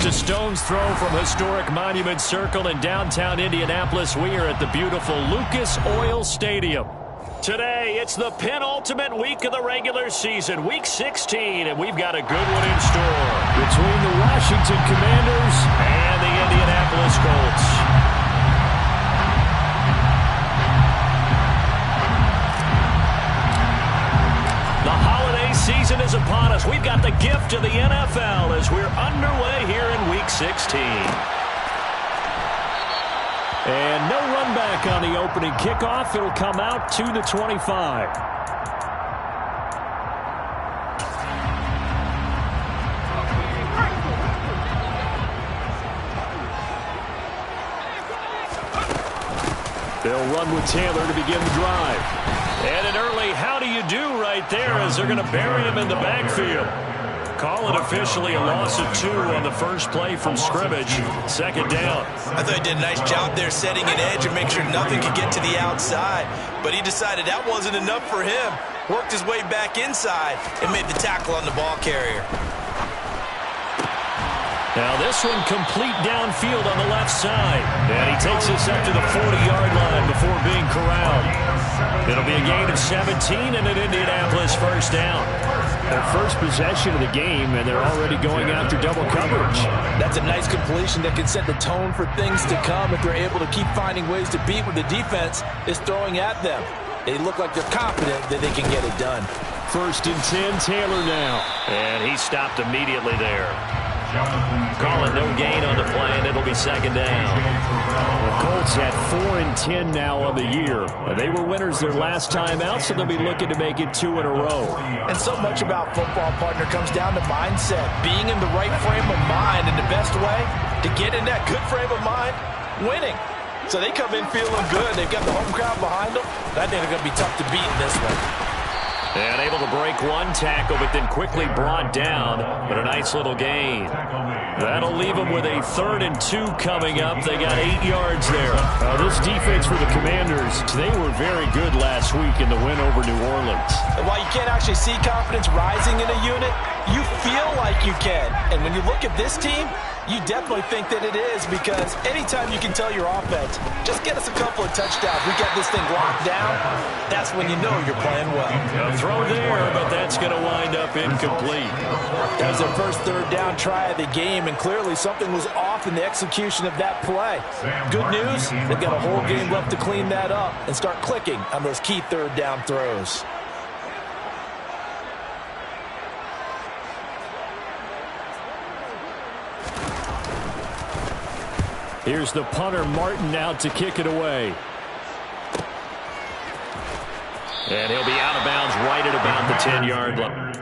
Just a stone's throw from historic Monument Circle in downtown Indianapolis. We are at the beautiful Lucas Oil Stadium. Today, it's the penultimate week of the regular season, Week 16, and we've got a good one in store between the Washington Commanders and the Indianapolis Colts. The holiday season is upon us. We've got the gift of the NFL as we're underway here in Week 16. And no run back on the opening kickoff. It'll come out to the 25. They'll run with Taylor to begin the drive. And an early how do you do right there as they're going to bury him in the backfield. Call it officially a loss of 2 on the first play from scrimmage. Second down. I thought he did a nice job there setting an edge and make sure nothing could get to the outside. But he decided that wasn't enough for him. Worked his way back inside and made the tackle on the ball carrier. Now this one complete downfield on the left side. And he takes us up to the 40-yard line before being corralled. It'll be a gain of 17 and an Indianapolis first down. Their first possession of the game, and they're already going after double coverage. That's a nice completion that can set the tone for things to come if they're able to keep finding ways to beat what the defense is throwing at them. They look like they're confident that they can get it done. First and 10, Taylor now. And he stopped immediately there. Calling no gain on the play, and it'll be second down. The Colts at 4 and 10 now on the year. They were winners their last time out, so they'll be looking to make it 2 in a row. And so much about football, partner, comes down to mindset. Being in the right frame of mind, and the best way to get in that good frame of mind, winning. So they come in feeling good. They've got the home crowd behind them. I think they're going to be tough to beat in this one. And able to break one tackle, but then quickly brought down. But a nice little gain. That'll leave them with a 3rd and 2 coming up. They got 8 yards there. This defense for the Commanders, they were very good last week in the win over New Orleans. And while you can't actually see confidence rising in a unit, you feel like you can. And when you look at this team, you definitely think that it is, because anytime you can tell your offense, just get us a couple of touchdowns, we got this thing locked down, that's when you know you're playing well. A throw there, but that's going to wind up incomplete. That was their first 3rd down try of the game, and clearly something was off in the execution of that play. Good news, they've got a whole game left to clean that up and start clicking on those key 3rd down throws. Here's the punter, Martin, out to kick it away. And he'll be out of bounds right at about the 10-yard line.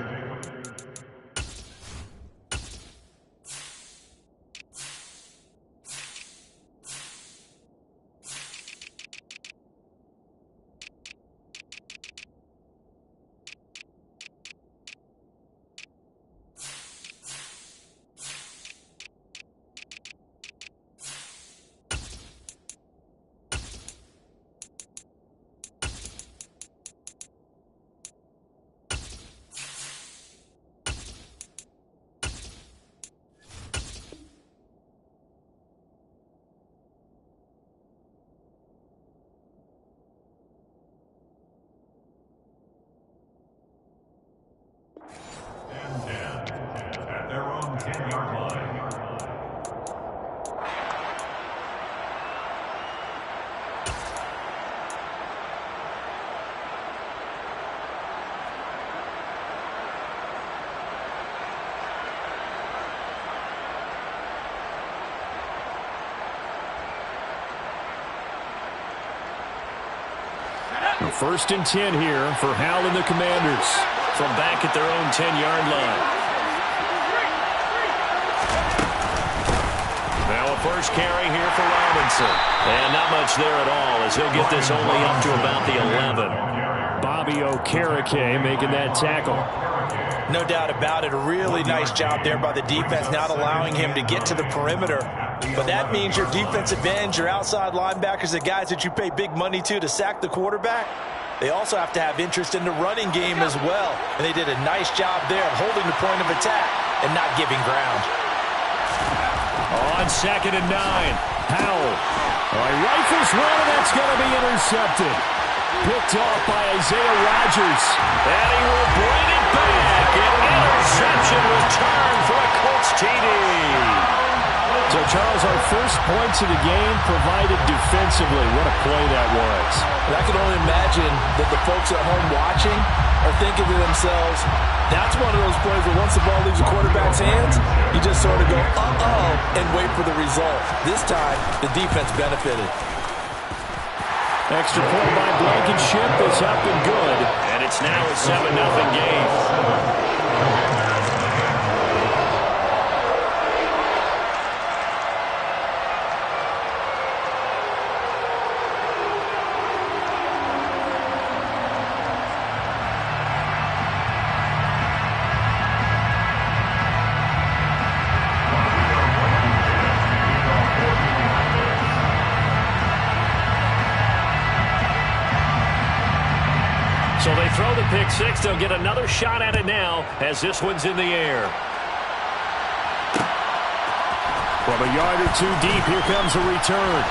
First and 10 here for Howell and the Commanders from back at their own 10-yard line. Now a first carry here for Robinson. And not much there at all as he'll get this only up to about the 11. Bobby Okereke making that tackle. No doubt about it. A really nice job there by the defense, not allowing him to get to the perimeter. But that means your defensive ends, your outside linebackers, the guys that you pay big money to sack the quarterback, they also have to have interest in the running game as well. And they did a nice job there of holding the point of attack and not giving ground. on 2nd and 9. Howell. Rifles one, and that's going to be intercepted. Picked off by Isaiah Rodgers. And he will bring it back. An interception return for a Colts TD. So, Charles, our first points of the game provided defensively. What a play that was. And I can only imagine that the folks at home watching are thinking to themselves, that's one of those plays where once the ball leaves the quarterback's hands, you just sort of go, uh-oh, and wait for the result. This time, the defense benefited. Extra point by Blankenship is up and good. And it's now a 7-0 game. So they throw the pick six. They'll get another shot at it now as this one's in the air. From a yard or two deep, here comes a return.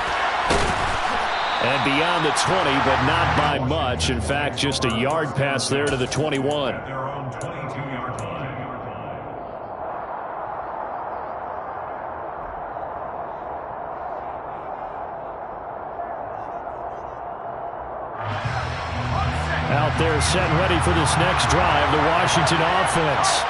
And beyond the 20, but not by much. In fact, just a yard pass there to the 21. Out there set and ready for this next drive, the Washington offense.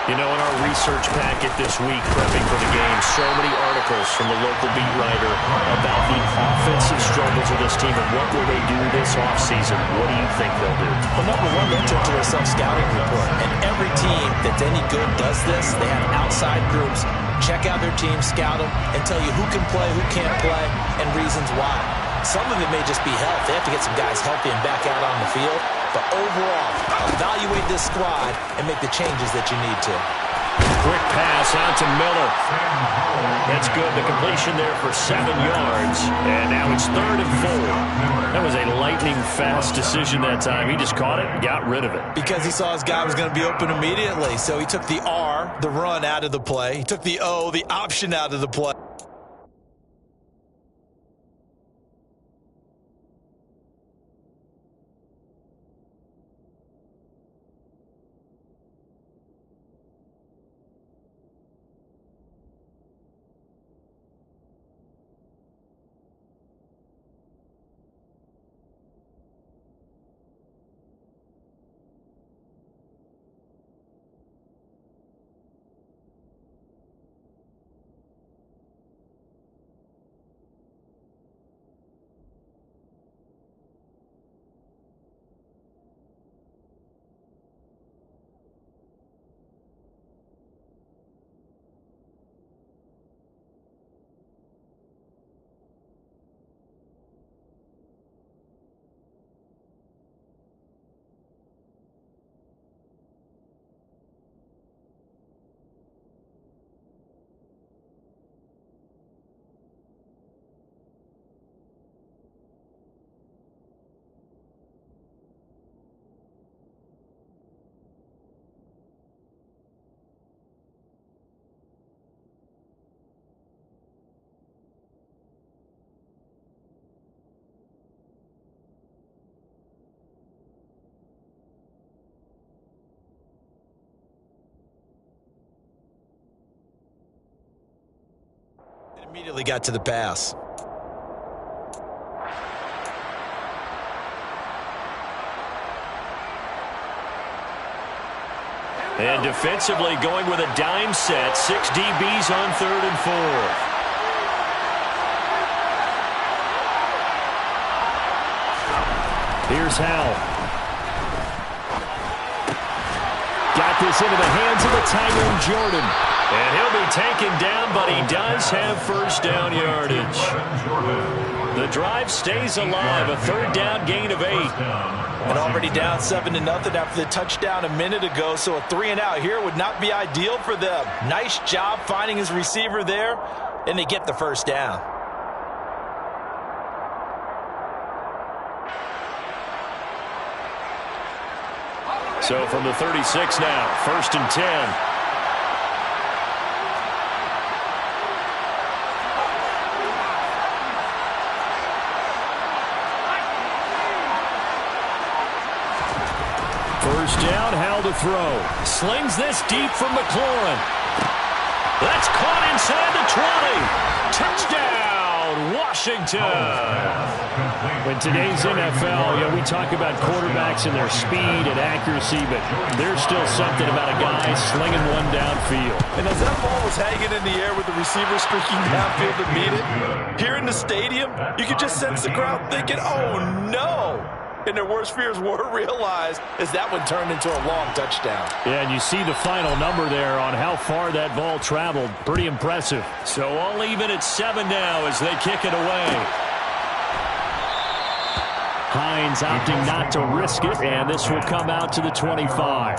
You know, in our research packet this week, prepping for the game, so many articles from the local beat writer about the offensive struggles of this team and what will they do this offseason. What do you think they'll do? Well, number one, they'll turn to their self-scouting report. And every team that's any good does this. They have outside groups. Check out their team, scout them, and tell you who can play, who can't play, and reasons why. Some of it may just be health. They have to get some guys healthy and back out on the field. But overall, evaluate this squad and make the changes that you need to. Quick pass out to Miller. That's good. The completion there for 7 yards. And now it's 3rd and 4. That was a lightning-fast decision that time. He just caught it and got rid of it. Because he saw his guy was going to be open immediately. So he took the R, the run, out of the play. He took the O, the option, out of the play. Immediately got to the pass. And defensively going with a dime set. 6 DBs on 3rd and 4. Here's Howell. Got this into the hands of the Tyrone Jordan. And he'll be taken down, but he does have first down yardage. The drive stays alive. A 3rd down gain of 8. And already down 7-0 after the touchdown a minute ago, so a 3-and-out here would not be ideal for them. Nice job finding his receiver there, and they get the first down. So from the 36 now, 1st and 10. First down, Howell to throw. Slings this deep from McLaurin. That's caught inside the 20. Touchdown, Washington. In today's NFL, we talk about quarterbacks and their speed and accuracy, but there's still something about a guy slinging one downfield. And as that ball was hanging in the air with the receiver streaking downfield to meet it, here in the stadium, you could just sense the crowd thinking, oh, no. And their worst fears were realized as that one turned into a long touchdown. Yeah, and you see the final number there on how far that ball traveled. Pretty impressive. So all even at 7 now as they kick it away. Hines opting not to risk it, and this will come out to the 25.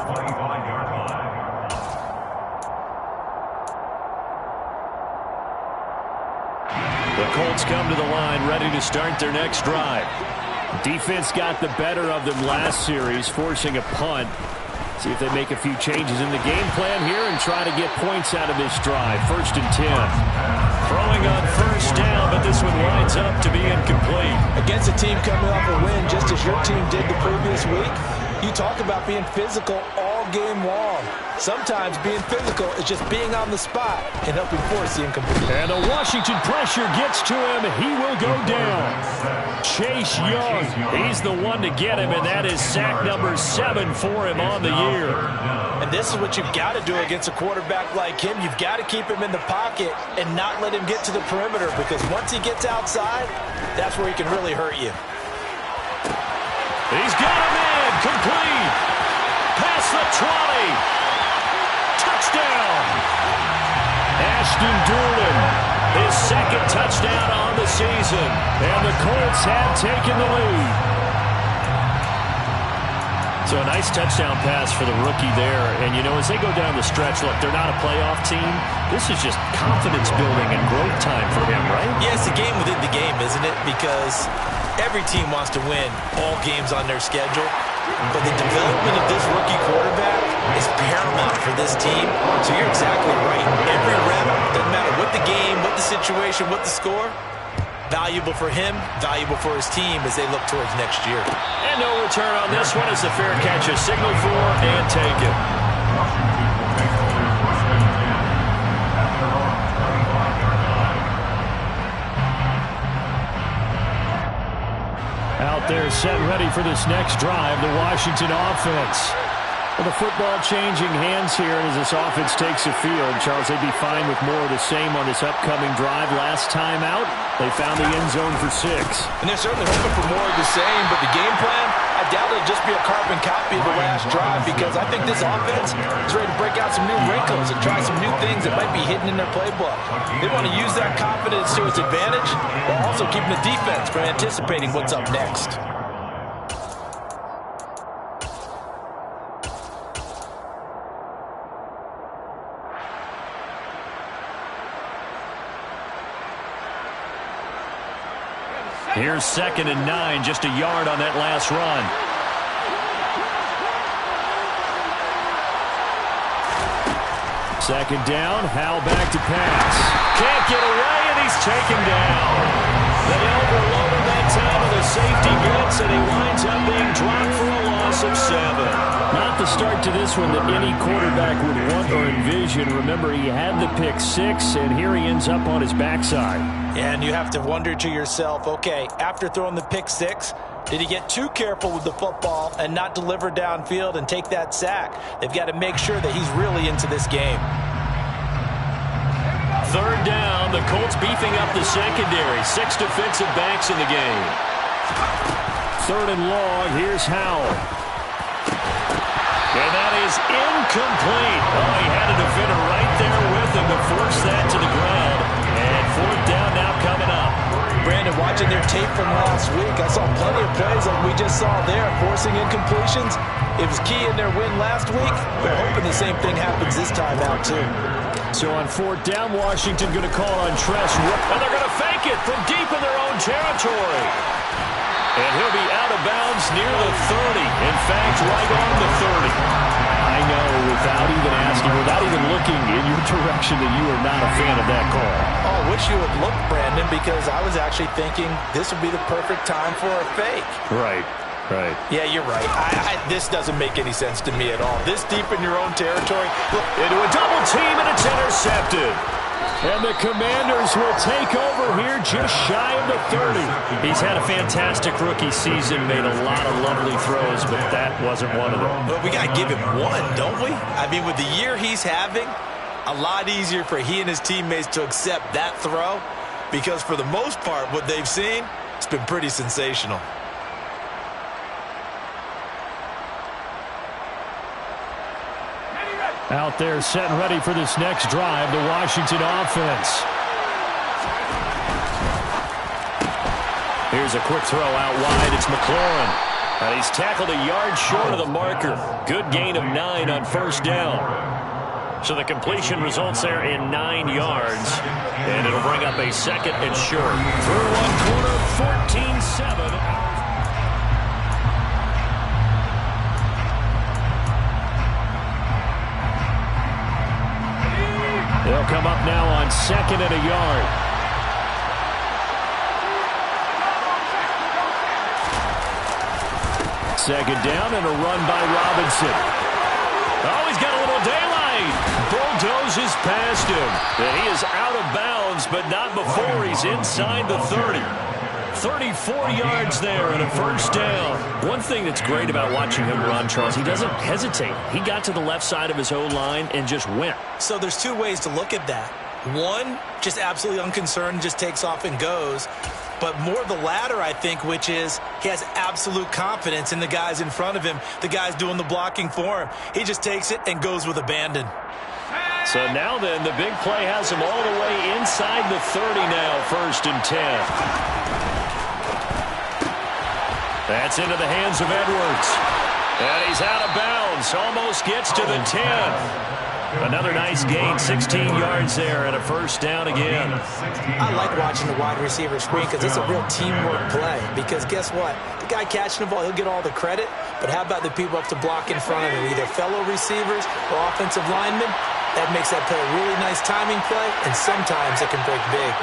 The Colts come to the line, ready to start their next drive. Defense got the better of them last series, forcing a punt. See if they make a few changes in the game plan here and try to get points out of this drive. 1st and 10. Throwing on first down, but this one winds up to be incomplete. Against a team coming off a win, just as your team did the previous week, you talk about being physical all game long. Sometimes being physical is just being on the spot and helping force the incomplete. And the Washington pressure gets to him. He will go down. Chase Young, he's the one to get him, and that is sack number 7 for him on the year. And this is what you've got to do against a quarterback like him. You've got to keep him in the pocket and not let him get to the perimeter, because once he gets outside, that's where he can really hurt you. He's got him in. Complete. Past the 20. Touchdown. Ashton Dulin, his 2nd touchdown on the season. And the Colts have taken the lead. So a nice touchdown pass for the rookie there. And, as they go down the stretch, look, they're not a playoff team. This is just confidence building and growth time for him, right? Yeah, it's a game within the game, isn't it? Because every team wants to win all games on their schedule. But the development of this rookie quarterback is paramount for this team. So you're exactly right. Every rep, doesn't matter what the game, what the situation, what the score, valuable for him, valuable for his team as they look towards next year. And no return on this one as the fair catch is signaled for and taken. Out there set ready for this next drive, the Washington offense. Well, the football changing hands here as this offense takes the field. Charles, they'd be fine with more of the same on this upcoming drive. Last time out, they found the end zone for 6. And they're certainly hoping for more of the same, but the game plan, I doubt it'll just be a carbon copy of the last drive, because I think this offense is ready to break out some new wrinkles and try some new things that might be hidden in their playbook. They want to use that confidence to its advantage while also keeping the defense from anticipating what's up next. Here's 2nd and 9, just a yard on that last run. Second down, Howell back to pass. Can't get away, and he's taken down. They overloaded that time with a safety blitz, and he winds up being dropped for a loss of 7. Not the start to this one that any quarterback would want or envision. Remember, he had the pick 6, and here he ends up on his backside. And you have to wonder to yourself, okay, after throwing the pick 6, did he get too careful with the football and not deliver downfield and take that sack? They've got to make sure that he's really into this game. 3rd down, the Colts beefing up the secondary. 6 defensive backs in the game. 3rd and long, here's Howell. And that is incomplete. Oh, he had a defender right there with him to force that to the ground. And 4th down now coming up. Brandon, watching their tape from last week, I saw plenty of plays like we just saw there, forcing incompletions. It was key in their win last week. They're hoping the same thing happens this time out, too. So on 4th down, Washington going to call on Tress. And they're going to fake it from deep in their own territory. And he'll be out of bounds near the 30. In fact, right on the 30. I know, without even asking, without even looking in your direction, that you are not a fan of that call. Oh, I wish you would look, Brandon, because I was actually thinking this would be the perfect time for a fake. Right. Right. Yeah, you're right. This doesn't make any sense to me at all. This deep in your own territory. Into a double team, and it's intercepted. And the Commanders will take over here just shy of the 30. He's had a fantastic rookie season, made a lot of lovely throws, but that wasn't one of them. Well, we got to give him one, don't we? I mean, with the year he's having, a lot easier for he and his teammates to accept that throw because for the most part, what they've seen, it's been pretty sensational. Out there set and ready for this next drive, the Washington offense. Here's a quick throw out wide. It's McLaurin. And he's tackled a yard short of the marker. Good gain of 9 on first down. So the completion results there in 9 yards. And it'll bring up a second and short. Through one quarter, 14-7. They'll come up now on 2nd and a yard. Second down and a run by Robinson. Oh, he's got a little daylight. Bulldozes past him. And he is out of bounds, but not before he's inside the 30. 34 yards there and a first down. One thing that's great about watching him run, Charles, he doesn't hesitate. He got to the left side of his O-line and just went. So there's 2 ways to look at that. One, just absolutely unconcerned, just takes off and goes. But more the latter, I think, which is he has absolute confidence in the guys in front of him, the guys doing the blocking for him. He just takes it and goes with abandon. So now then, the big play has him all the way inside the 30 now, 1st and 10. That's into the hands of Edwards. And he's out of bounds. Almost gets to the 10. Another nice gain, 16 yards there, and a first down again. I like watching the wide receiver screen because it's a real teamwork play. Because guess what? The guy catching the ball, he'll get all the credit. But how about the people up to block in front of him, either fellow receivers or offensive linemen? That makes that play a really nice timing play, and sometimes it can break big.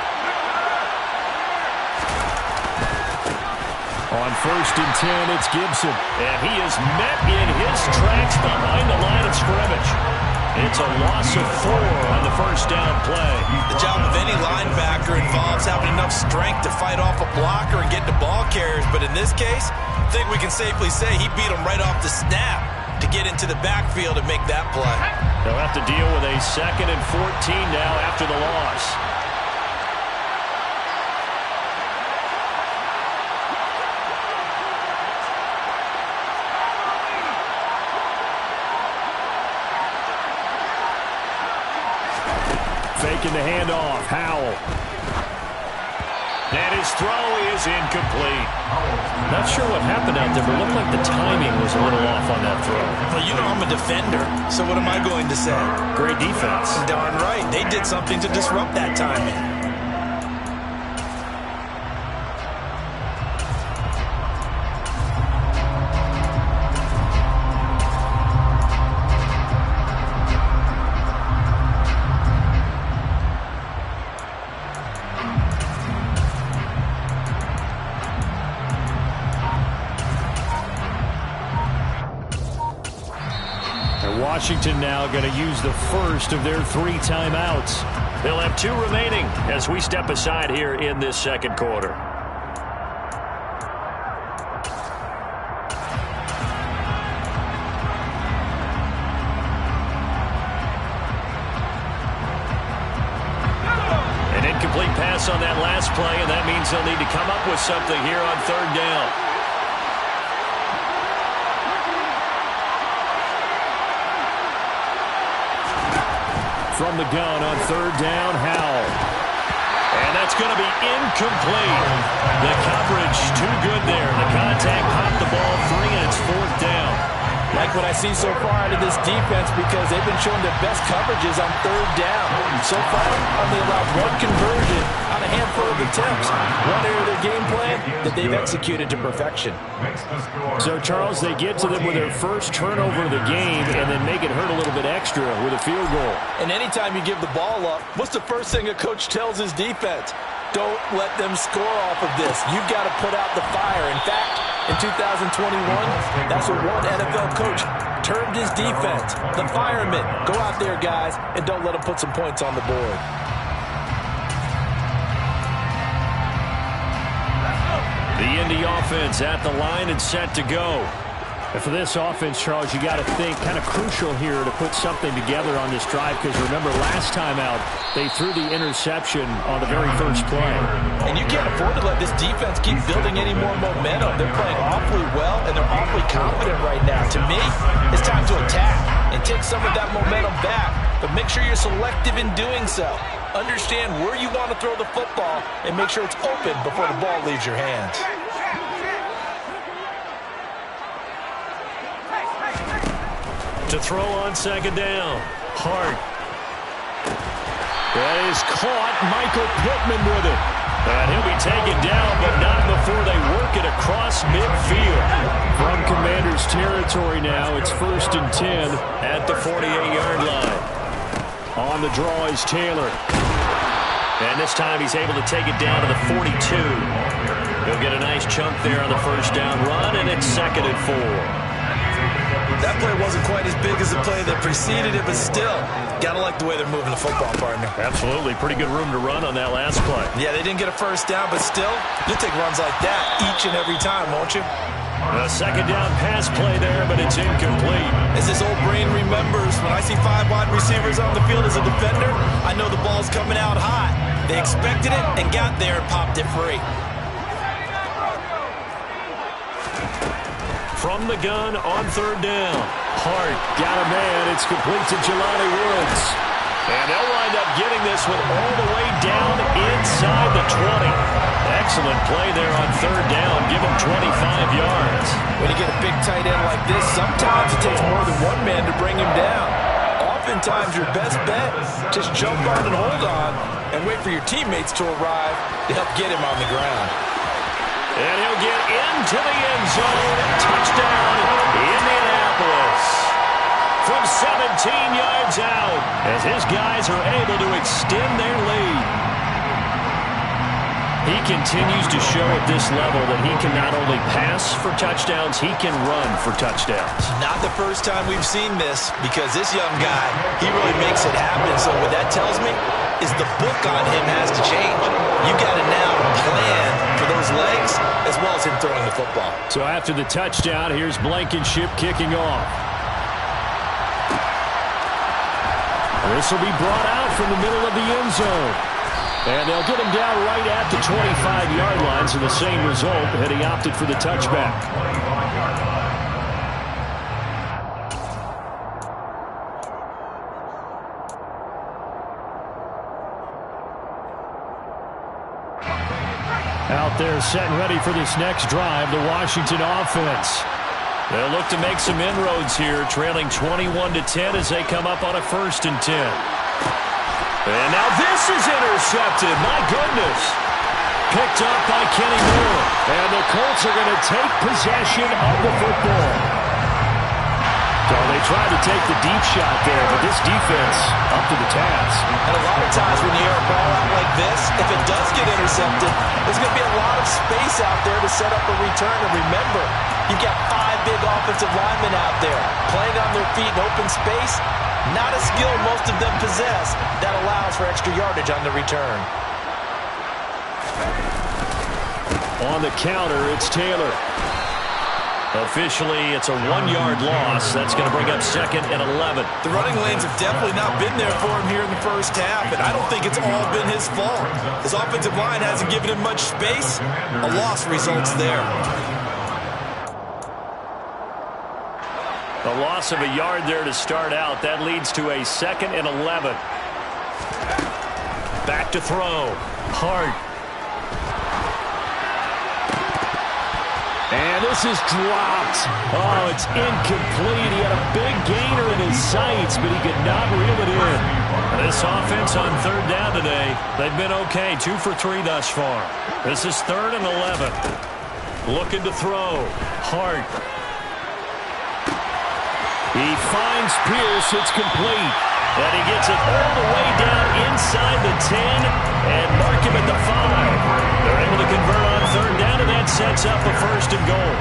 On 1st and 10, it's Gibson. And he is met in his tracks behind the line of scrimmage. It's a loss of 4 on the first down play. The job of any linebacker involves having enough strength to fight off a blocker and get to ball carriers. But in this case, I think we can safely say he beat him right off the snap to get into the backfield and make that play. They'll have to deal with a 2nd and 14 now after the loss. Faking the handoff, Howell. And his throw is incomplete. Not sure what happened out there, but it looked like the timing was a little off on that throw. Well, you know I'm a defender, so what am I going to say? Great defense. Darn right. They did something to disrupt that timing. Washington now going to use the first of their 3 timeouts. They'll have 2 remaining as we step aside here in this second quarter. An incomplete pass on that last play, and that means they'll need to come up with something here on 3rd down. From the gun on 3rd down, Howell. And that's going to be incomplete. The coverage too good there. The contact popped the ball free, and it's 4th down. Like what I see so far out of this defense because they've been showing their best coverages on 3rd down. So far, only allowed 1 conversion on a handful of attempts. One area of their game plan that they've executed to perfection. So, Charles, they get to them with their first turnover of the game and then make it hurt a little bit extra with a field goal. And anytime you give the ball up, what's the first thing a coach tells his defense? Don't let them score off of this. You've got to put out the fire. In fact, in 2021, that's what one NFL coach termed his defense. The firemen. Go out there, guys, and don't let them put some points on the board. The Indy offense at the line and set to go. And for this offense, Charles, you got to think kind of crucial here to put something together on this drive, because remember last time out they threw the interception on the very first play. And you can't afford to let this defense keep building any more momentum. They're playing awfully well, and they're awfully confident right now. To me, it's time to attack and take some of that momentum back, but make sure you're selective in doing so. Understand where you want to throw the football and make sure it's open before the ball leaves your hands. To throw on second down. Hart. That is caught. Michael Pittman with it. And he'll be taken down, but not before they work it across midfield. From Commanders territory now, it's 1st and 10 at the 48-yard line. On the draw is Taylor. And this time he's able to take it down to the 42. He'll get a nice chunk there on the first down run, and it's 2nd and 4. That play wasn't quite as big as the play that preceded it, but still, gotta like the way they're moving the football, partner. Absolutely. Pretty good room to run on that last play. Yeah, they didn't get a first down, but still, you'll take runs like that each and every time, won't you? A second down pass play there, but it's incomplete. As this old brain remembers, when I see 5 wide receivers on the field as a defender, I know the ball's coming out hot. They expected it and got there and popped it free. From the gun on 3rd down. Hart got a man. It's complete to Jelani Woods. And they'll wind up getting this one all the way down inside the 20. Excellent play there on 3rd down. Give him 25 yards. When you get a big tight end like this, sometimes it takes more than one man to bring him down. Oftentimes your best bet, just jump on and hold on and wait for your teammates to arrive to help get him on the ground. And he'll get into the end zone. Touchdown, Indianapolis. From 17 yards out, as his guys are able to extend their lead. He continues to show at this level that he can not only pass for touchdowns, he can run for touchdowns. Not the first time we've seen this, because this young guy, he really makes it happen. So what that tells me is the book on him has to change. You got to now plan for those legs as well as him throwing the football. So after the touchdown, here's Blankenship kicking off. This will be brought out from the middle of the end zone. And they'll get him down right at the 25-yard line, so the same result had he opted for the touchback. Out there set and ready for this next drive, the Washington offense. They'll look to make some inroads here, trailing 21-10 as they come up on a 1st and 10. And now this is intercepted. My goodness. Picked up by Kenny Moore. And the Colts are going to take possession of the football. So they tried to take the deep shot there, but this defense up to the task. And a lot of times when you air a ball out like this, if it does get intercepted, there's going to be a lot of space out there to set up a return. And remember, you've got 5 big offensive linemen out there playing on their feet in open space. Not a skill most of them possess that allows for extra yardage on the return. On the counter, it's Taylor. Officially, it's a 1-yard loss. That's going to bring up 2nd and 11. The running lanes have definitely not been there for him here in the first half, and I don't think it's all been his fault. His offensive line hasn't given him much space. A loss results there. A loss of a yard there to start out. That leads to a 2nd and 11. Back to throw. Hart. And this is dropped. Oh, it's incomplete. He had a big gainer in his sights, but he could not reel it in. This offense on 3rd down today, they've been okay. 2 for 3 thus far. This is 3rd and 11. Looking to throw. Hart. He finds Pierce. It's complete. And he gets it all the way down inside the 10 and mark him at the 5. They're able to convert on 3rd down, and that sets up a 1st and goal.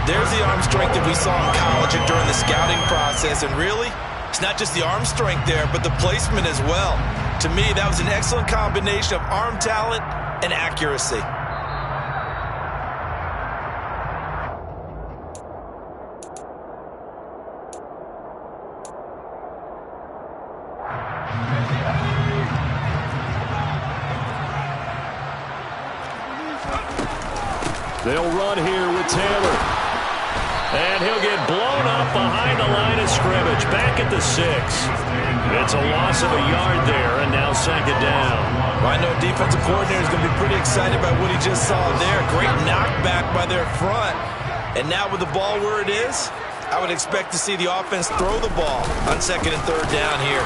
There's the arm strength that we saw in college and during the scouting process. And really, it's not just the arm strength there, but the placement as well. To me, that was an excellent combination of arm talent and accuracy. They'll run here with Taylor. And he'll get blown up behind the line of scrimmage. Back at the 6. It's a loss of a yard there, and now second down. Well, I know defensive coordinator is going to be pretty excited by what he just saw there. Great knockback by their front. And now with the ball where it is, I would expect to see the offense throw the ball on second and third down here.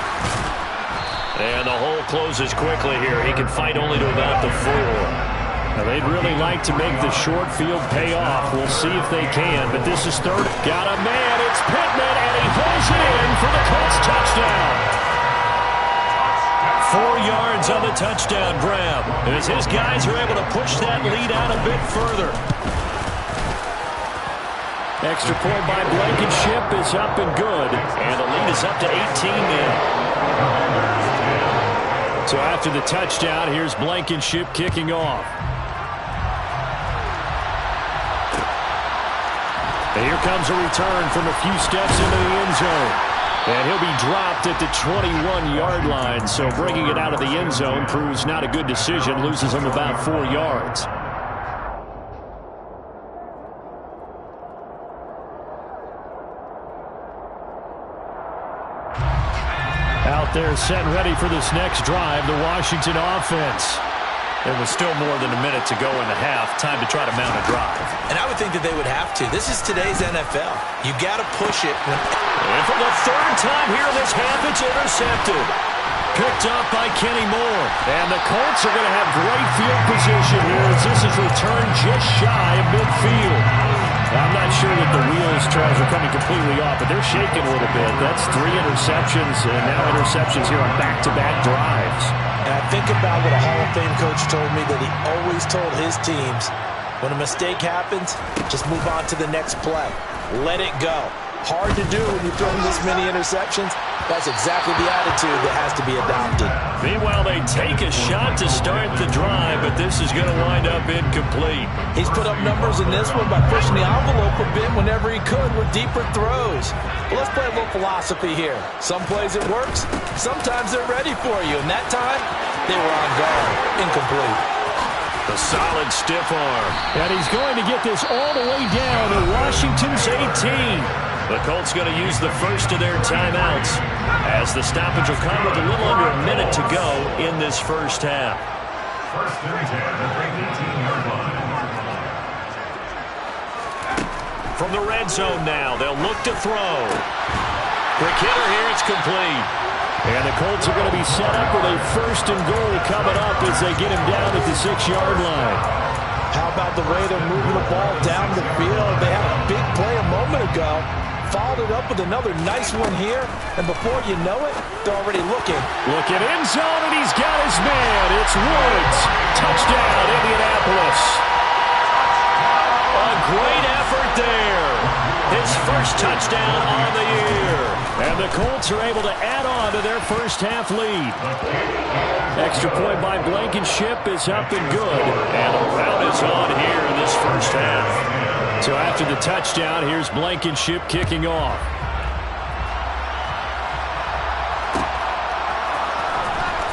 And the hole closes quickly here. He can fight only to about the 4. Now, they'd really like to make the short field pay off. We'll see if they can, but this is third. Got a man. It's Pittman, and he holds it in for the Colts touchdown. 4 yards on the touchdown grab, as his guys are able to push that lead out a bit further. Extra point by Blankenship is up and good, and the lead is up to 18 now. So after the touchdown, here's Blankenship kicking off. And here comes a return from a few steps into the end zone. And he'll be dropped at the 21-yard line. So bringing it out of the end zone proves not a good decision. Loses him about 4 yards. Out there set and ready for this next drive, the Washington offense. There was still more than a minute to go in the half. Time to try to mount a drive. And I would think that they would have to. This is today's NFL. You got to push it. And for the third time here in this half, it's intercepted. Picked up by Kenny Moore. And the Colts are going to have great field position here as this is returned just shy of midfield. I'm not sure that the wheels, Charles, are coming completely off, but they're shaking a little bit. That's 3 interceptions, and now interceptions here on back-to-back drives. And I think about what a Hall of Fame coach told me that he always told his teams, when a mistake happens, just move on to the next play. Let it go. Hard to do when you're throwing this many interceptions. That's exactly the attitude that has to be adopted. Meanwhile, they take a shot to start the drive, but this is going to wind up incomplete. He's put up numbers in this one by pushing the envelope a bit whenever he could with deeper throws. But let's play a little philosophy here. Some plays it works, sometimes they're ready for you, and that time they were on guard. Incomplete. A solid stiff arm. And he's going to get this all the way down to Washington's 18. The Colts going to use the first of their timeouts as the stoppage will come with a little under a minute to go in this first half. First and 10 at the 18-yard line. From the red zone now, they'll look to throw. Quick hitter here, it's complete. And the Colts are going to be set up with a first and goal coming up as they get him down at the 6-yard line. How about the way they're moving the ball down the field? They had a big play a moment ago. Followed it up with another nice one here. And before you know it, they're already looking. Look at end zone, and he's got his man. It's Woods. Touchdown, Indianapolis. A great effort there. His first touchdown on the year. And the Colts are able to add on to their first half lead. Extra point by Blankenship is up and good. And a rout is on here in this first half. So after the touchdown, here's Blankenship kicking off.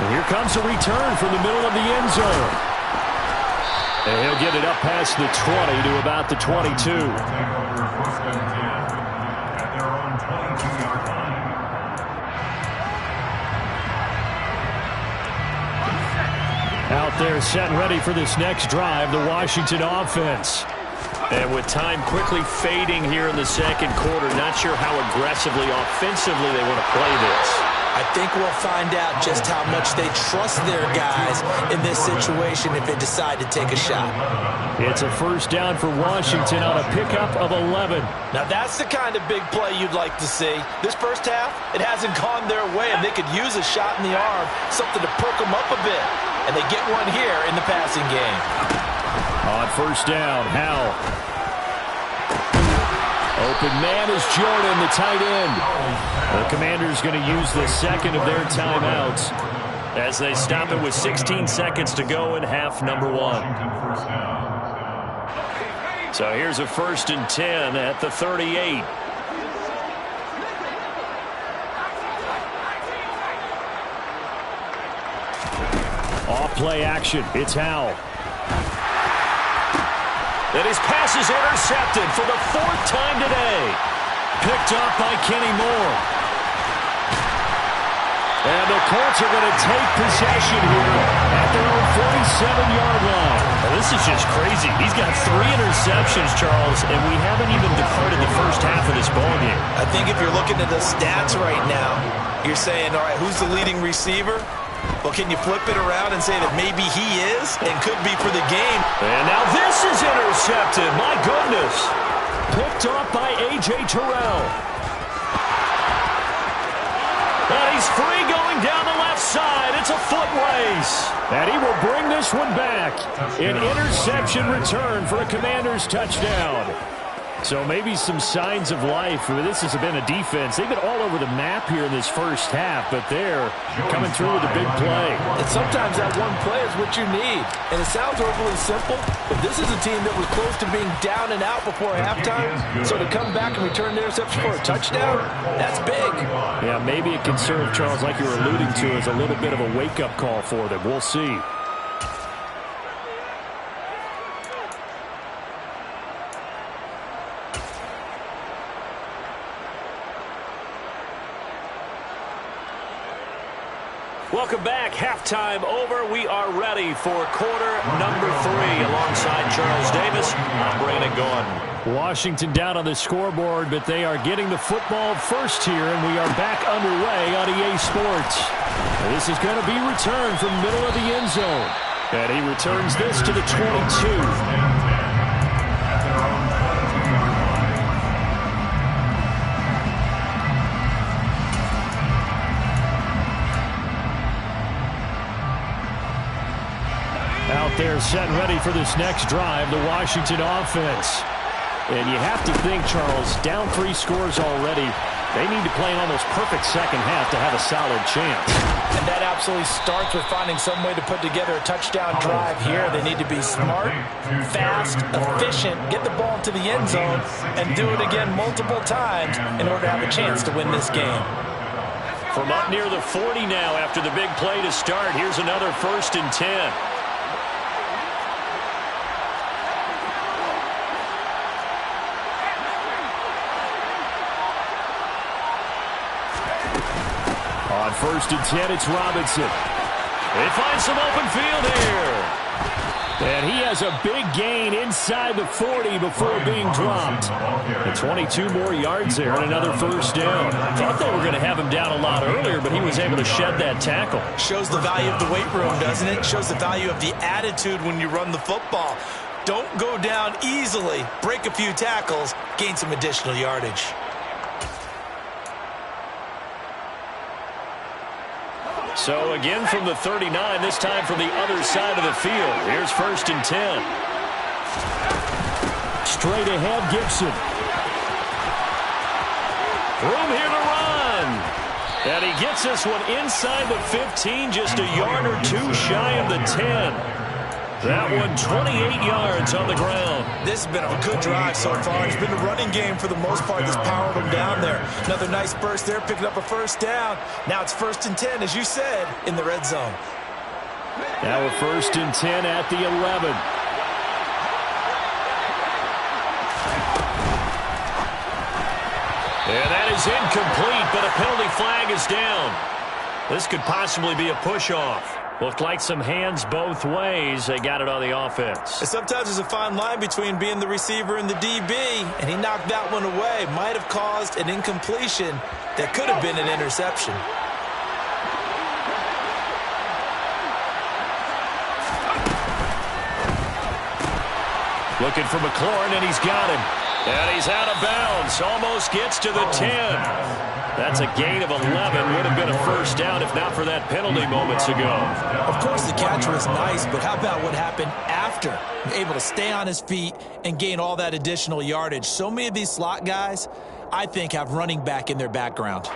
And here comes a return from the middle of the end zone. And he'll get it up past the 20 to about the 22. Out there set and ready for this next drive, the Washington offense. And with time quickly fading here in the second quarter, not sure how aggressively, offensively they want to play this. I think we'll find out just how much they trust their guys in this situation if they decide to take a shot. It's a first down for Washington on a pickup of 11. Now that's the kind of big play you'd like to see. This first half, it hasn't gone their way, and they could use a shot in the arm, something to perk them up a bit. And they get one here in the passing game. On first down, Howell. Open man is Jordan, the tight end. The Commanders going to use the second of their timeouts as they stop it with 16 seconds to go in half number 1. So here's a 1st and 10 at the 38. Off play action. It's Howell. And his pass is intercepted for the 4th time today. Picked up by Kenny Moore. And the Colts are going to take possession here at their own 47-yard line. Well, this is just crazy. He's got 3 interceptions, Charles, and we haven't even departed the first half of this ballgame. I think if you're looking at the stats right now, you're saying, all right, who's the leading receiver? Well, can you flip it around and say that maybe he is and could be for the game? And now this is intercepted. My goodness. Picked up by A.J. Terrell. And he's free going down the left side. It's a foot race. And he will bring this one back. An interception return for a Commanders touchdown. So maybe some signs of life. This has been a defense. They've been all over the map here in this first half, but they're coming through with a big play. And sometimes that one play is what you need. And it sounds overly simple, but this is a team that was close to being down and out before halftime. So to come back and return the interception for a touchdown, that's big. Yeah, maybe it can serve, Charles, like you were alluding to, as a little bit of a wake-up call for them. We'll see. Welcome back. Halftime over. We are ready for quarter number 3. Alongside Charles Davis, I'm Brandon Gaudin. Washington down on the scoreboard, but they are getting the football first here, and we are back underway on EA Sports. This is going to be returned from middle of the end zone. And he returns this to the 22. Out there set and ready for this next drive, the Washington offense. And you have to think, Charles, down 3 scores already. They need to play an almost perfect second half to have a solid chance. And that absolutely starts with finding some way to put together a touchdown drive here. They need to be smart, fast, efficient, get the ball to the end zone, and do it again multiple times in order to have a chance to win this game. From up near the 40 now after the big play to start, here's another 1st and 10. On 1st and 10, it's Robinson. They find some open field here. And he has a big gain inside the 40 before being dropped. And 22 more yards there and another 1st down. Thought they were going to have him down a lot earlier, but he was able to shed that tackle. Shows the value of the weight room, doesn't it? Shows the value of the attitude when you run the football. Don't go down easily. Break a few tackles. Gain some additional yardage. So again from the 39, this time from the other side of the field. Here's 1st and 10. Straight ahead, Gibson. Room here to run. And he gets this one inside the 15, just a yard or 2 shy of the 10. That one 28 yards on the ground. This has been a good drive so far. It's been a running game for the most part that's powered them down there. Another nice burst there, picking up a 1st down. Now it's 1st and 10, as you said, in the red zone. Now a 1st and 10 at the 11. And that is incomplete, but a penalty flag is down. This could possibly be a push-off. Looked like some hands both ways. They got it on the offense. And sometimes there's a fine line between being the receiver and the DB, and he knocked that one away. Might have caused an incompletion that could have been an interception. Looking for McLaurin, and he's got him. And he's out of bounds. Almost gets to the 10. That's a gain of 11. Would have been a first down if not for that penalty moments ago. Of course, the catch was nice, but how about what happened after? Able to stay on his feet and gain all that additional yardage. So many of these slot guys, I think, have running back in their background.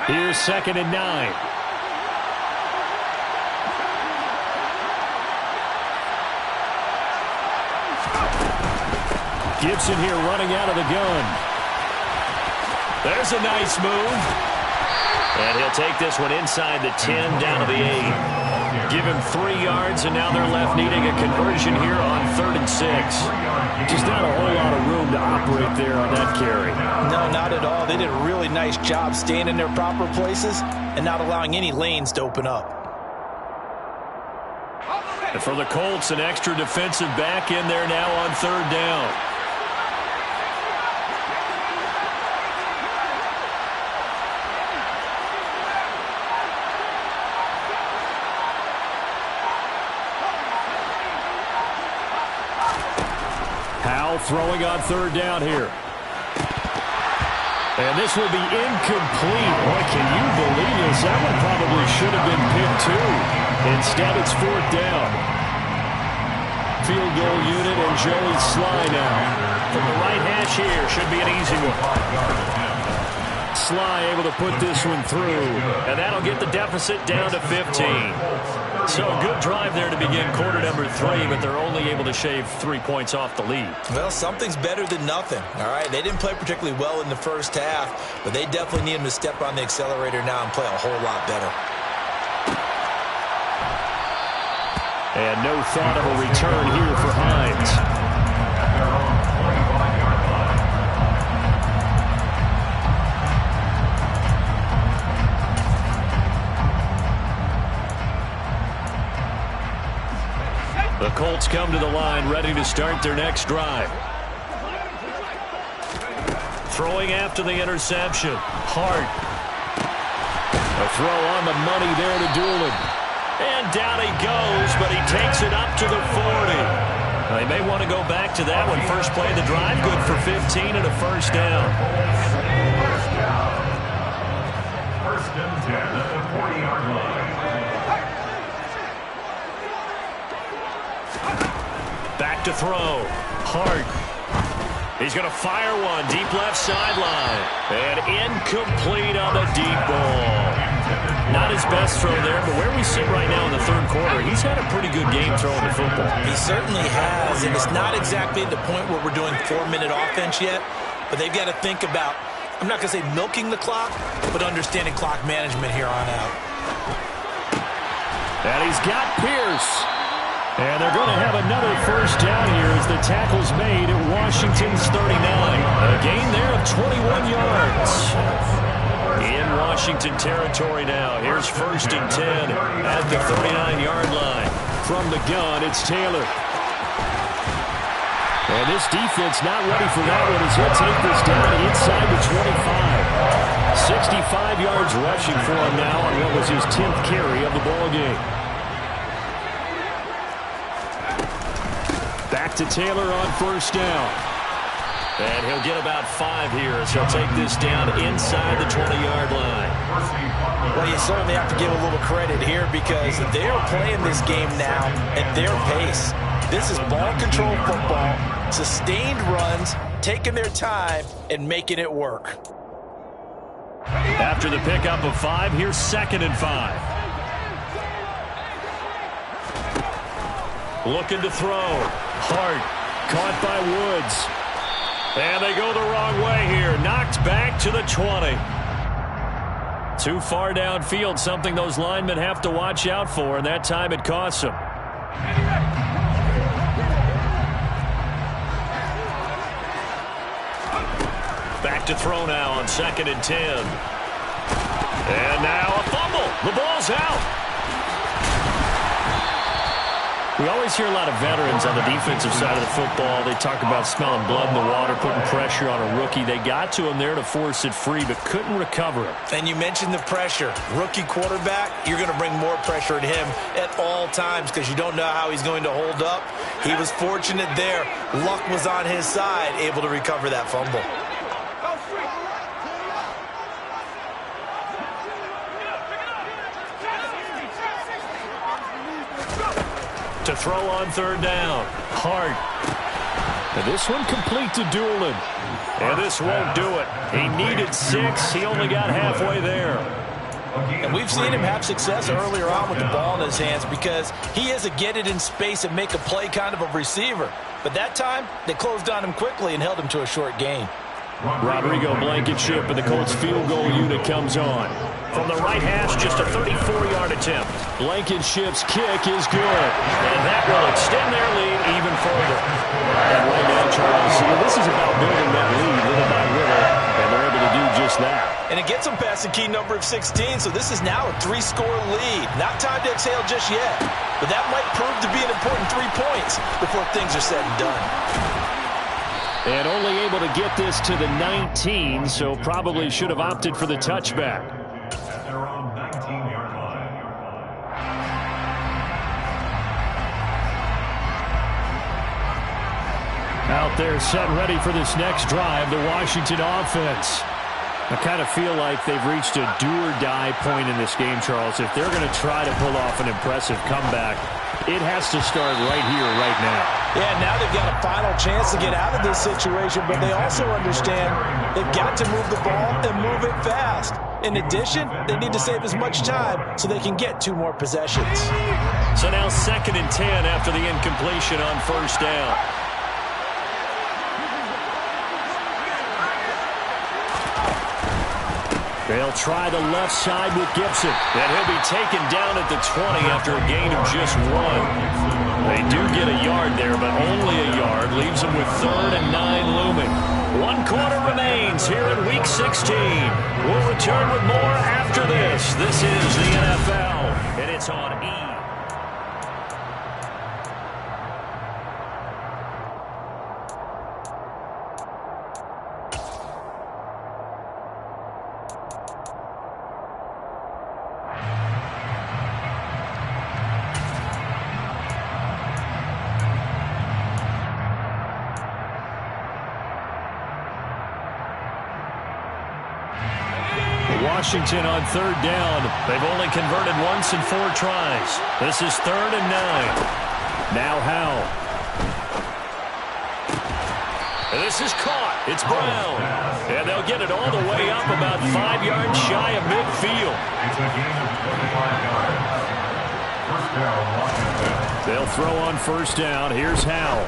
Here's 2nd and 9. Gibson here running out of the gun. There's a nice move. And he'll take this one inside the 10 down to the 8. Give him 3 yards, and now they're left needing a conversion here on 3rd and 6. Just not a whole lot of room to operate there on that carry. No, not at all. They did a really nice job staying in their proper places and not allowing any lanes to open up. And for the Colts, an extra defensive back in there now on 3rd down. Howell throwing on 3rd down here. And this will be incomplete. Boy, can you believe this? That one probably should have been picked too. Instead, it's 4th down. Field goal unit and Joey Sly now. From the right hash here, should be an easy one. Sly able to put this one through. And that'll get the deficit down to 15. So a good drive there to begin quarter number 3, but they're only able to shave 3 points off the lead. Well, something's better than nothing, all right? They didn't play particularly well in the first half, but they definitely need him to step on the accelerator now and play a whole lot better. And no thought of a return here for Hines. The Colts come to the line, ready to start their next drive. Throwing after the interception. Hart. A throw on the money there to Doolin. And down he goes, but he takes it up to the 40. They may want to go back to that one. First play of the drive, good for 15 and a first down. First and 10 at the 40-yard line. Back to throw. Hart. He's going to fire one. Deep left sideline. And incomplete on the deep ball. Not his best throw there, but where we sit right now in the 3rd quarter, he's had a pretty good game throwing the football. He certainly has, and it's not exactly the point where we're doing 4-minute offense yet, but they've got to think about, I'm not going to say milking the clock, but understanding clock management here on out. And he's got Pierce. And they're going to have another first down here as the tackle's made at Washington's 39. A gain there of 21 yards. In Washington territory now. Here's 1st and 10 at the 39-yard line. From the gun, it's Taylor. And this defense not ready for that one as he'll take this down inside the 25. 65 yards rushing for him now on what was his 10th carry of the ball game. Back to Taylor on first down. And he'll get about 5 here as he'll take this down inside the 20-yard line. Well, you certainly have to give a little credit here because they're playing this game now at their pace. This is ball control football, sustained runs, taking their time and making it work. After the pickup of 5, here's 2nd and 5. Looking to throw. Hart caught by Woods. And they go the wrong way here. Knocked back to the 20. Too far downfield, something those linemen have to watch out for, and that time it costs them. Back to throw now on 2nd and 10. And now a fumble. The ball's out. We always hear a lot of veterans on the defensive side of the football. They talk about smelling blood in the water, putting pressure on a rookie. They got to him there to force it free, but couldn't recover it. And you mentioned the pressure. Rookie quarterback, you're going to bring more pressure at him at all times because you don't know how he's going to hold up. He was fortunate there. Luck was on his side, able to recover that fumble. To throw on third down. Hart. And this one complete to Doolin. And this won't do it. He needed 6. He only got halfway there. And we've seen him have success earlier on with the ball in his hands because he is a get it in space and make a play kind of a receiver. But that time, they closed on him quickly and held him to a short gain. Rodrigo Blankenship and the Colts field goal unit comes on. From the right hash, just a 34-yard attempt. Blankenship's kick is good. And that will extend their lead even further. And right now, Charles, this is about building that lead little by little, and they're able to do just that. And it gets them past the key number of 16, so this is now a 3-score lead. Not time to exhale just yet, but that might prove to be an important 3 points before things are said and done. And only able to get this to the 19, so probably should have opted for the touchback. At their own 19-yard line. Out there set ready for this next drive, the Washington offense. I kind of feel like they've reached a do-or-die point in this game, Charles. If they're going to try to pull off an impressive comeback, it has to start right here, right now. Yeah, now they've got a final chance to get out of this situation, but they also understand they've got to move the ball and move it fast. In addition, they need to save as much time so they can get 2 more possessions. So now 2nd and 10 after the incompletion on first down. They'll try the left side with Gibson. And he'll be taken down at the 20 after a gain of just 1. They do get a yard there, but only a yard. Leaves them with 3rd and 9 looming. 1 quarter remains here in Week 16. We'll return with more after this. This is the NFL, and it's on E! Washington on 3rd down. They've only converted once in 4 tries. This is 3rd and 9. Now Howell. And this is caught. It's Brown. And they'll get it all the way up about 5 yards shy of midfield. It's a gain of 25 yards. First down, Washington. They'll throw on first down. Here's Howell.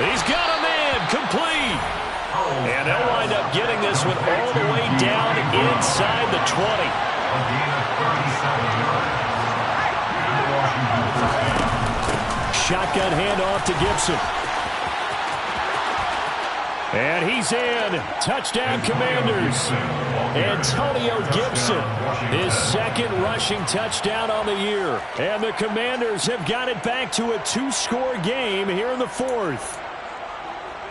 He's got a man. Complete. And they'll wind up getting this one all the way down inside the 20. A gain of 37 yards. Washington. Shotgun handoff to Gibson. And he's in. Touchdown, Commanders. Antonio Gibson, his 2nd rushing touchdown on the year. And the Commanders have got it back to a 2-score game here in the 4th.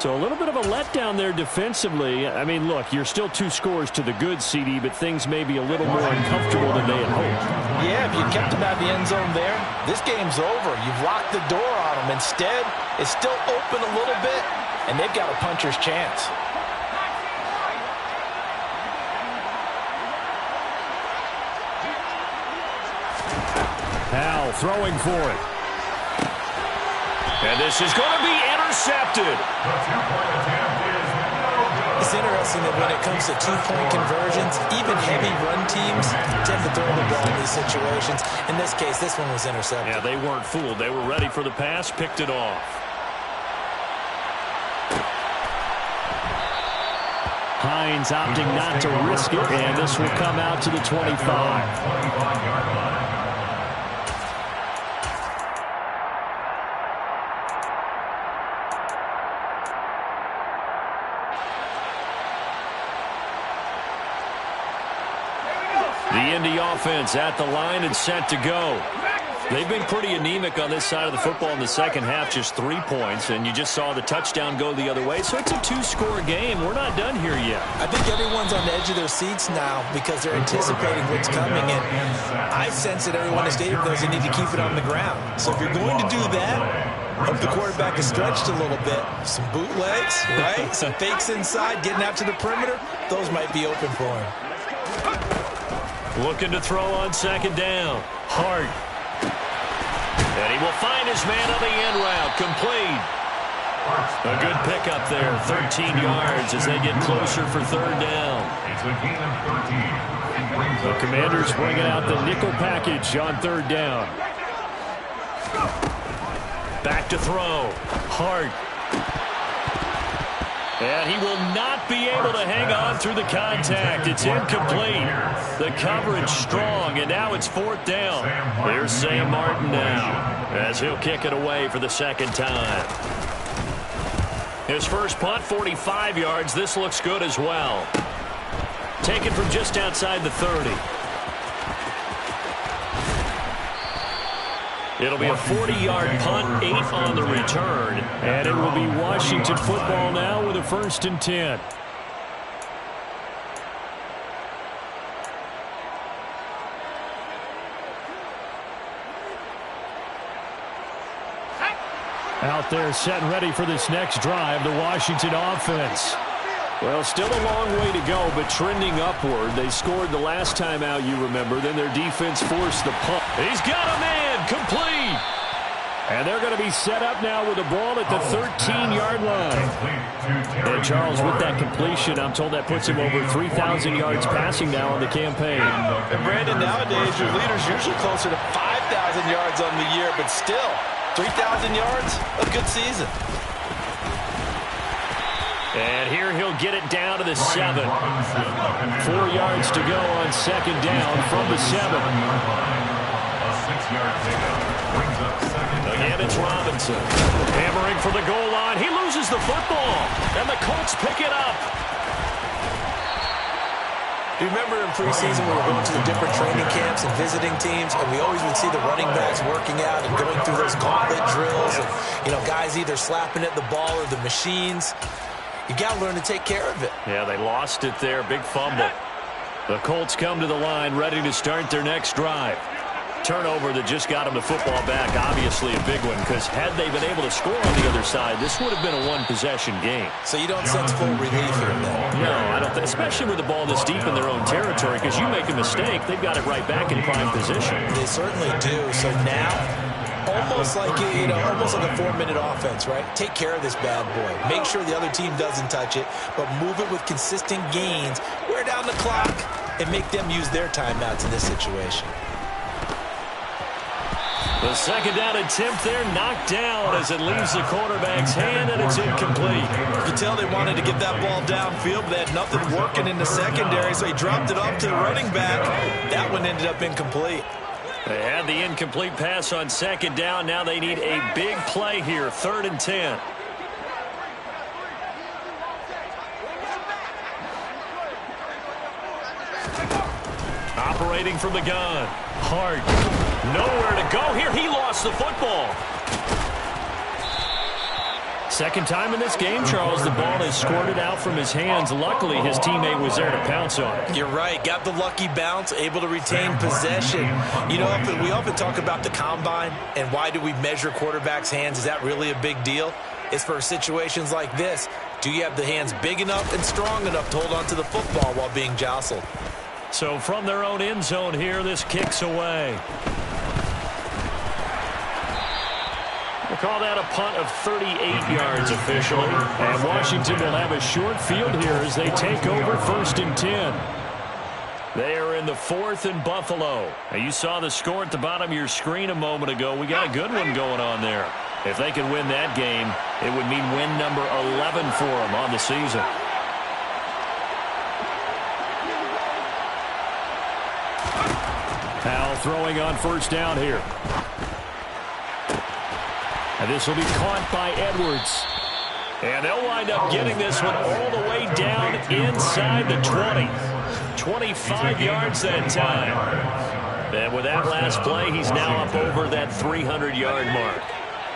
So a little bit of a letdown there defensively. I mean, look, you're still 2 scores to the good, CD, but things may be a little more uncomfortable than they had hoped. Yeah, if you kept them out of the end zone there, this game's over. You've locked the door on them. Instead, it's still open a little bit, and they've got a puncher's chance. Howell throwing for it. And this is going to be intercepted. The 2-point attempt is no good. It's interesting that when it comes to 2-point conversions, even heavy run teams tend to throw the ball in these situations. In this case, this one was intercepted. Yeah, they weren't fooled. They were ready for the pass, picked it off. Hines opting not to risk it, and this will come out to the 25. 25-yard line. The Indy offense at the line and set to go. They've been pretty anemic on this side of the football in the second half, just 3 points, and you just saw the touchdown go the other way. So it's a two-score game. We're not done here yet. I think everyone's on the edge of their seats now because they're anticipating what's coming, and I sense that everyone in the stadium knows they need to keep it on the ground. So if you're going to do that, hope the quarterback is stretched a little bit. Some bootlegs, right? Some fakes inside, getting out to the perimeter. Those might be open for him. Looking to throw on second down. Hart. And he will find his man on the end route. Complete. A good pickup there. 13 yards as they get closer for third down. It's a gain of 13. The Commanders bringing out the nickel package on third down. Back to throw. Hart. And he will not be able to hang on through the contact. It's incomplete. The coverage strong, and now it's fourth down. Here's Sam Martin now as he'll kick it away for the second time. His first punt, 45 yards. This looks good as well. Taken from just outside the 30. It'll be a 40-yard punt, 8 on the return. And it will be Washington football now with a 1st and 10. Out there set and ready for this next drive, the Washington offense. Well, still a long way to go, but trending upward. They scored the last time out, you remember. Then their defense forced the punt. He's got a man, complete. And they're going to be set up now with the ball at the 13-yard line. And Charles, with that completion, I'm told that puts him over 3,000 yards passing now on the campaign. And Brandon, nowadays your leader's usually closer to 5,000 yards on the year, but still, 3,000 yards, a good season. And here he'll get it down to the 7. 4 yards to go on second down from the 7. A 6-yard pickup brings up second. Again, it's Robinson. Hammering for the goal line. He loses the football. And the Colts pick it up. Do you remember in preseason we were going to the different training camps and visiting teams, and we always would see the running backs working out and going through those gauntlet drills, and, you know, guys either slapping at the ball or the machines. You got to learn to take care of it. Yeah, they lost it there. Big fumble. The Colts come to the line, ready to start their next drive. Turnover that just got them the football back. Obviously a big one, because had they been able to score on the other side, this would have been a one-possession game. So you don't sense full relief here, then? No, I don't think, especially with the ball this deep in their own territory, because you make a mistake, they've got it right back in prime position. They certainly do. So now, almost like almost like a 4-minute offense, right? Take care of this bad boy. Make sure the other team doesn't touch it, but move it with consistent gains. Wear down the clock and make them use their timeouts in this situation. The second down attempt there knocked down as it leaves the quarterback's hand, and it's incomplete. You could tell they wanted to get that ball downfield, but they had nothing working in the secondary, so he dropped it off to the running back. That one ended up incomplete. They had the incomplete pass on second down. Now they need a big play here, 3rd and 10. Operating from the gun. Hart. Nowhere to go here. He lost the football. Second time in this game, Charles, the ball is squirted out from his hands. Luckily, his teammate was there to pounce on it. You're right. Got the lucky bounce, able to retain possession. You know, we often talk about the combine and why do we measure quarterbacks' hands. Is that really a big deal? It's for situations like this. Do you have the hands big enough and strong enough to hold on to the football while being jostled? So from their own end zone here, this kicks away. We'll call that a punt of 38 yards officially. And Washington will have a short field here as they take over 1st and 10. They are in the 4th and Buffalo. Now, you saw the score at the bottom of your screen a moment ago. We got a good one going on there. If they can win that game, it would mean win number 11 for them on the season. Powell throwing on 1st down here. And this will be caught by Edwards. And they'll wind up getting this one all the way down inside the 20. 25 yards that time. And with that last play, he's now up over that 300-yard mark.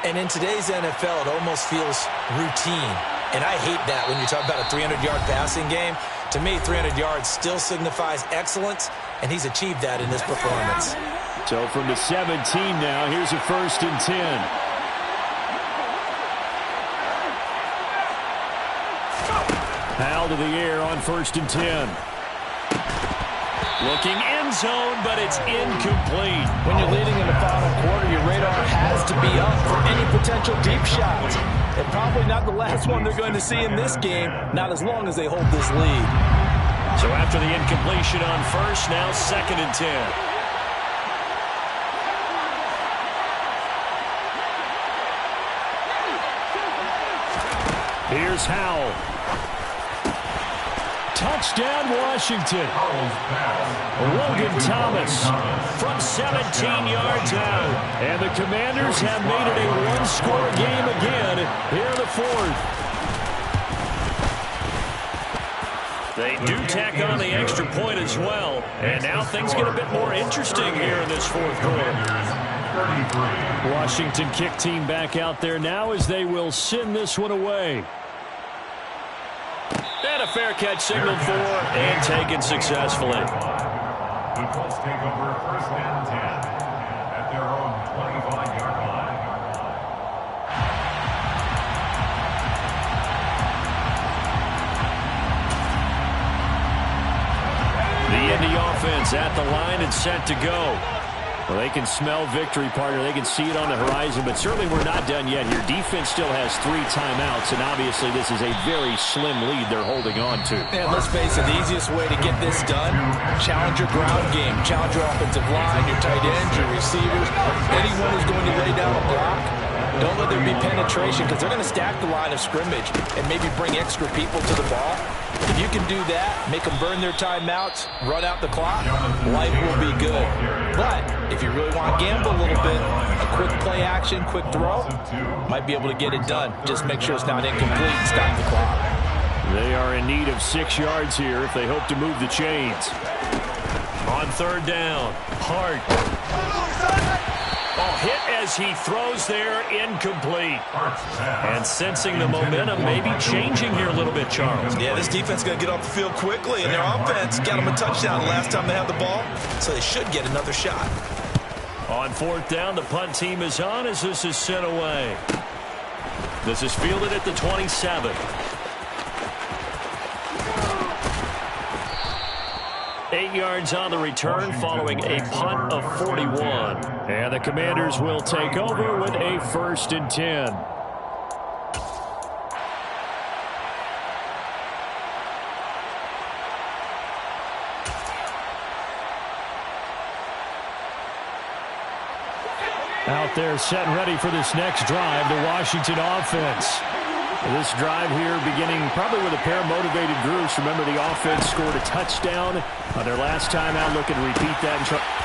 And in today's NFL, it almost feels routine. And I hate that when you talk about a 300-yard passing game. To me, 300 yards still signifies excellence, and he's achieved that in this performance. So from the 17 now, here's a 1st and 10. Powell to the air on 1st and 10. Looking end zone, but it's incomplete. When you're leading in the final quarter, your radar has to be up for any potential deep shots. And probably not the last one they're going to see in this game, not as long as they hold this lead. So after the incompletion on 1st, now 2nd and 10. Here's Howell. Touchdown, Washington. Logan Thomas from 17 yards out. And the Commanders have made it a one-score game again here in the 4th. They do tack on the extra point as well. And now things get a bit more interesting here in this 4th quarter. Washington kick team back out there now as they will send this one away. And a fair catch signaled for and taken successfully. The Colts take over 1st and 10 at their own 25-yard line. The Indy offense at the line and set to go. Well, they can smell victory, partner. They can see it on the horizon, but certainly we're not done yet here. Defense still has 3 timeouts, and obviously this is a very slim lead they're holding on to. And let's face it, the easiest way to get this done, challenge your ground game, challenge your offensive line, your tight ends, your receivers, anyone who's going to lay down a block. Don't let there be penetration because they're going to stack the line of scrimmage and maybe bring extra people to the ball. If you can do that, make them burn their timeouts, run out the clock, life will be good. But if you really want to gamble a little bit, a quick play action, quick throw, might be able to get it done. Just make sure it's not incomplete and stop the clock. They are in need of 6 yards here if they hope to move the chains. On 3rd down, Hart. Oh, hit as he throws there, incomplete. And sensing the momentum, maybe changing here a little bit, Charles. Yeah, this defense is going to get off the field quickly, and their offense got them a touchdown last time they had the ball, so they should get another shot. On 4th down, the punt team is on as this is sent away. This is fielded at the 27. 8 yards on the return following a punt of 41. And the Commanders will take over with a 1st and 10. Out there set and ready for this next drive, the Washington offense. This drive here beginning probably with a pair of motivated groups. Remember, the offense scored a touchdown on their last time out. Looking to repeat that.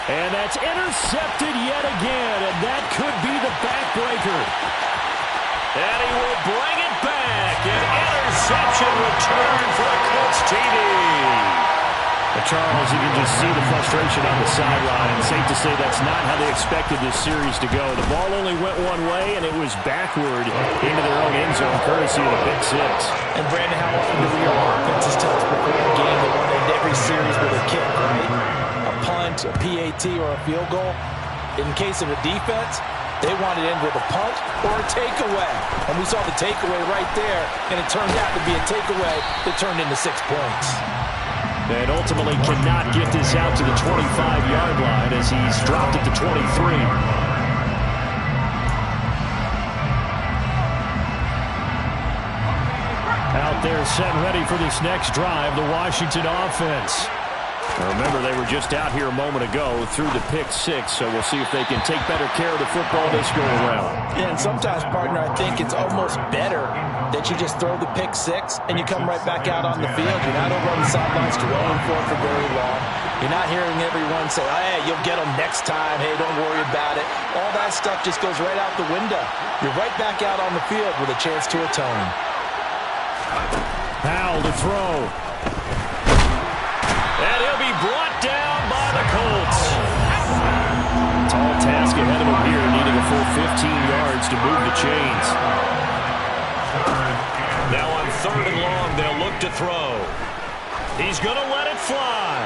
And that's intercepted yet again. And that could be the backbreaker. And he will bring it back. An interception return for the Colts TD. Charles, you can just see the frustration on the sideline. Safe to say that's not how they expected this series to go. The ball only went one way, and it was backward into their own end zone, courtesy of the pick 6. And Brandon, how often do we hear offenses tell us before the game they want to end every series with a kick, right? A punt, a PAT, or a field goal. In case of a defense, they want to end with a punt or a takeaway. And we saw the takeaway right there, and it turned out to be a takeaway that turned into 6 points. And ultimately cannot get this out to the 25-yard line as he's dropped it to 23. Out there set and ready for this next drive, the Washington offense. Now remember, they were just out here a moment ago through the pick 6, so we'll see if they can take better care of the football this go around. Yeah, and sometimes, partner, I think it's almost better that you just throw the pick 6 and you come right back out on the field. You're not over on the sidelines dwelling for very long. You're not hearing everyone say, oh, hey, you'll get them next time. Hey, don't worry about it. All that stuff just goes right out the window. You're right back out on the field with a chance to atone. Powell to throw. And he'll be brought down by the Colts. task ahead of him here, needing a full 15 yards to move the chains. Now on 3rd and long, they'll look to throw. He's going to let it fly.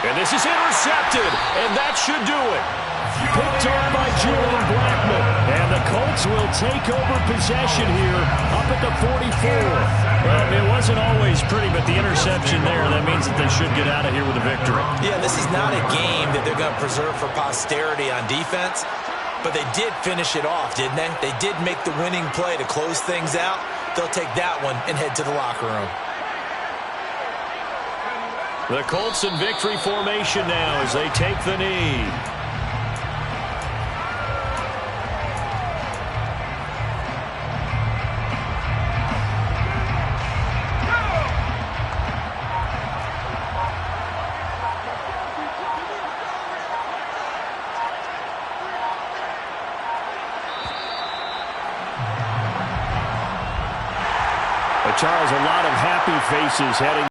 And this is intercepted, and that should do it. Picked off by Julian Blackmon. And the Colts will take over possession here up at the 44. Well, it wasn't always pretty, but the interception there, that means that they should get out of here with a victory. Yeah, this is not a game that they're going to preserve for posterity on defense, but they did finish it off, didn't they? They did make the winning play to close things out. They'll take that one and head to the locker room. The Colts in victory formation now as they take the knee. Charles, a lot of happy faces heading